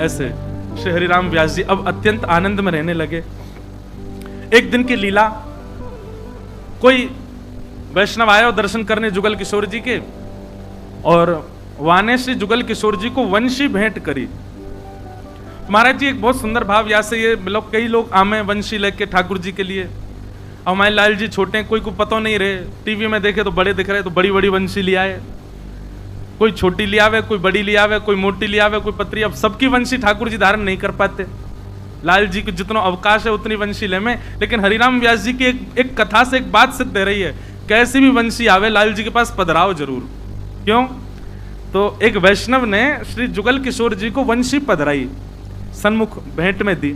ऐसे श्री हरिराम व्यास जी अब अत्यंत आनंद में रहने लगे। एक दिन की लीला, कोई वैष्णव आया और दर्शन करने जुगल किशोर जी के, और वाने से जुगल किशोर जी को वंशी भेंट करी। महाराज जी एक बहुत सुंदर भाव, या से ये लोग, कई लोग आमे वंशी लेके ठाकुर जी के लिए, और हमारे लाल जी छोटे हैं, कोई को पता नहीं रहे, टीवी में देखे तो बड़े दिख रहे, तो बड़ी बड़ी वंशी ले आए, कोई छोटी ले आवे, कोई बड़ी ले आवे, कोई मोटी ले आवे, कोई पतरी। अब सबकी वंशी ठाकुर जी धारण नहीं कर पाते, लाल जी को जितना अवकाश है उतनी वंशी ले में। लेकिन हरिराम व्यास जी की एक कथा से एक बात सिद्ध दे रही है, कैसी भी वंशी आवे लाल जी के पास पधराओ जरूर। क्यों? तो एक वैष्णव ने श्री जुगल किशोर जी को वंशी पधराई, सन्मुख भेंट में दी।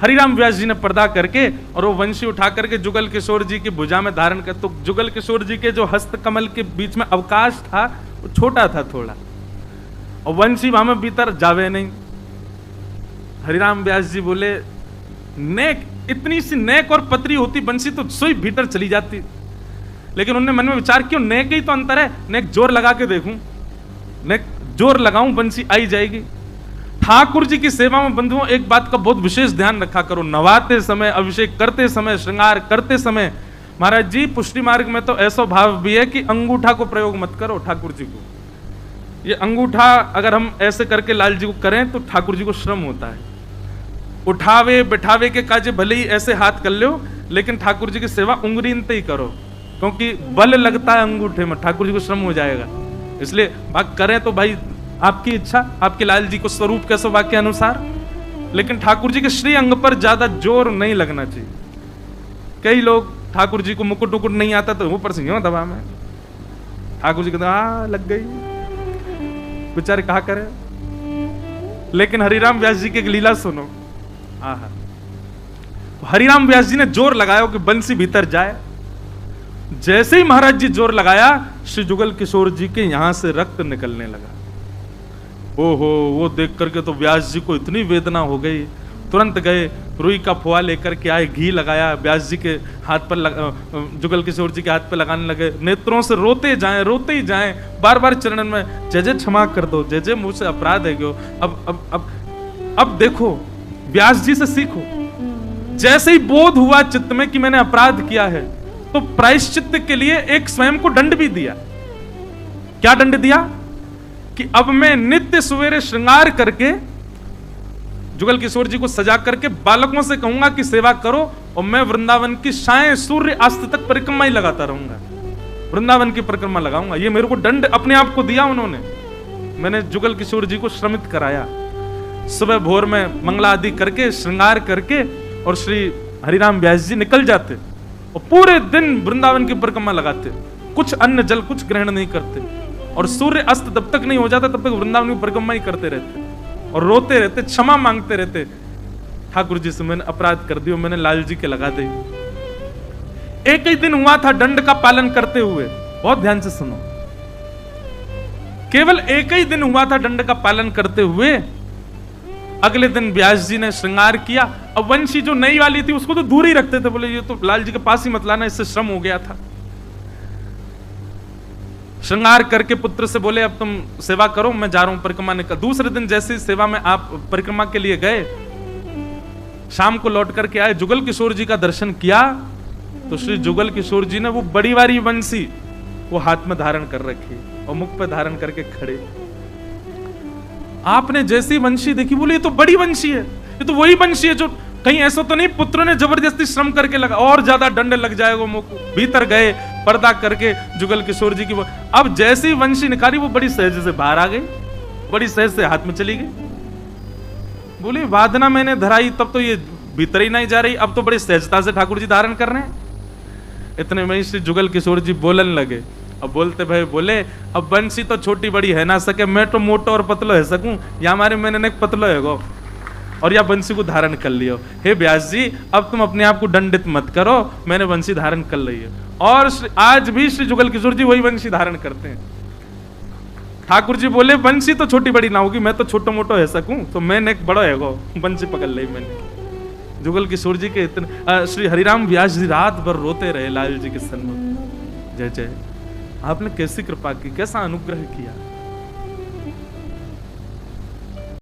हरिराम व्यास जी ने पर्दा करके और वो वंशी उठा करके जुगल किशोर जी की भुजा में धारण कर, तो जुगल किशोर जी के जो हस्त कमल के बीच में अवकाश था वो छोटा था थोड़ा, और वंशी वहां में भीतर जावे नहीं। हरिराम व्यास जी बोले, नेक, इतनी सी नेक और पतरी होती वंशी तो सोई भीतर चली जाती। लेकिन उन्होंने मन में विचार, क्यों, नेक ही तो अंतर है, नेक जोर लगा के देखूं, नेक जोर लगाऊं वंशी आई जाएगी। ठाकुर जी की सेवा में बंधुओं एक बात का बहुत विशेष ध्यान रखा करो, नवाते समय, अभिषेक करते समय, श्रृंगार करते समय, महाराज जी पुष्टि मार्ग में तो ऐसा भाव भी है कि अंगूठा को प्रयोग मत करो ठाकुर जी को। ये अंगूठा अगर हम ऐसे करके लाल जी को करें तो ठाकुर जी को श्रम होता है। उठावे बैठावे के काजे भले ही ऐसे हाथ कर लो, लेकिन ठाकुर जी की सेवा उंगलीनते ही करो, क्योंकि बल लगता है अंगूठे में, ठाकुर जी को श्रम हो जाएगा। इसलिए भाग करें तो भाई आपकी इच्छा, आपके लाल जी को स्वरूप कैसे वाक्य अनुसार, लेकिन ठाकुर जी के श्री अंग पर ज्यादा जोर नहीं लगना चाहिए। कई लोग ठाकुर जी को मुकुट उकुट नहीं आता तो ऊपर से यूं दबा में, ठाकुर जी कहते लग गई, बेचारे कहा करे। लेकिन हरिराम व्यास जी की एक लीला सुनो। आहा, हरिराम व्यास जी ने जोर लगाया कि बंसी भीतर जाए। जैसे ही महाराज जी जोर लगाया, श्री जुगल किशोर जी के यहां से रक्त निकलने लगा। ओहो, वो देख करके तो व्यास जी को इतनी वेदना हो गई, तुरंत गए, रुई का फुआ लेकर के आए, घी लगाया, व्यास जी के हाथ पर जुगल किशोर जी के हाथ पर लगाने लगे। नेत्रों से रोते ही जाएं, बार बार चरणन में, जय जय क्षमा कर दो, जय जय मुझसे अपराध है क्यों। अब देखो, व्यास जी से सीखो। जैसे ही बोध हुआ चित्त में कि मैंने अपराध किया है, तो प्रायश्चित्त के लिए एक स्वयं को दंड भी दिया। क्या दंड दिया? कि अब मैं नित्य सवेरे श्रृंगार करके जुगल किशोर जी को सजा करके बालकों से कहूंगा कि सेवा करो, और मैं वृंदावन की साय सूर्य अस्त तक परिक्रमा ही लगाता रहूंगा, वृंदावन की परिक्रमा लगाऊंगा। ये मेरे को दंड अपने आप को दिया उन्होंने। मैंने जुगल किशोर जी को श्रमित कराया। सुबह भोर में मंगला आदि करके, श्रृंगार करके, और श्री हरिराम व्यास जी निकल जाते और पूरे दिन वृंदावन की परिक्रमा लगाते, कुछ अन्न जल कुछ ग्रहण नहीं करते, और सूर्य अस्त जब तक नहीं हो जाता तब तक वृंदावन की परिक्रमा ही करते रहते और रोते रहते, क्षमा मांगते रहते, ठाकुर जी से मैंने अपराध कर दिया, मैंने लाल जी के लगा दी। एक ही दिन हुआ था दंड का पालन करते हुए, बहुत ध्यान से सुनो, केवल एक ही दिन हुआ था दंड का पालन करते हुए। अगले दिन व्यास जी ने श्रृंगार किया। अब वंशी जो नई वाली थी उसको तो दूर ही रखते थे, बोले ये तो लाल जी के पास ही मत लाना, इससे श्रम हो गया था। श्रृंगार करके पुत्र से बोले अब तुम सेवा करो, मैं जा रहा हूं परिक्रमा निकल। दूसरे दिन जैसे सेवा में आप परिक्रमा के लिए गए, शाम को लौट करके आए, जुगल किशोर जी का दर्शन किया, तो श्री जुगल किशोर जी ने वो बड़ी वाली वंशी वो हाथ में धारण कर रखी और मुख पे धारण करके खड़े। आपने जैसी वंशी देखी, बोले ये तो बड़ी वंशी है, ये तो वही वंशी है जो, कहीं ऐसा तो नहीं पुत्र ने जबरदस्ती श्रम करके लगा, और ज्यादा दंड लग जाएगा मुख। भीतर गए, पर्दा करके जुगल किशोर जी की वो, अब जैसी वंशी निकाली वो बड़ी सहज से बाहर आ गई, बड़ी सहज से हाथ में चली गई। बोले वादना मैंने धराई, तब तो ये भीतर ही नहीं जा रही, अब तो बड़ी सहजता से ठाकुर जी धारण कर रहे हैं। इतने में श्री जुगल किशोर जी बोलन लगे। अब बोलते भाई बोले अब बंसी तो छोटी बड़ी है ना सके, मैं तो मोटो और पतलो है सकूं, या हमारे मैंने पतलो है गो, और या बंसी को धारण कर लियो। हे व्यास जी अब तुम अपने आप को दंडित मत करो, मैंने बंसी धारण कर ली है। और आज भी श्री जुगल किशोर जी वही बंसी धारण करते हैं। ठाकुर जी बोले बंसी तो छोटी बड़ी ना होगी, मैं तो छोटो मोटो है सकूं, तो मैंने एक बड़ो है गो, बंसी पकड़ ली मैंने। जुगल किशोर जी के इतने, श्री हरिराम व्यास जी रात भर रोते रहे लाल जी के सन्मुख। जय जय, आपने कैसी कृपा की, कैसा अनुग्रह किया।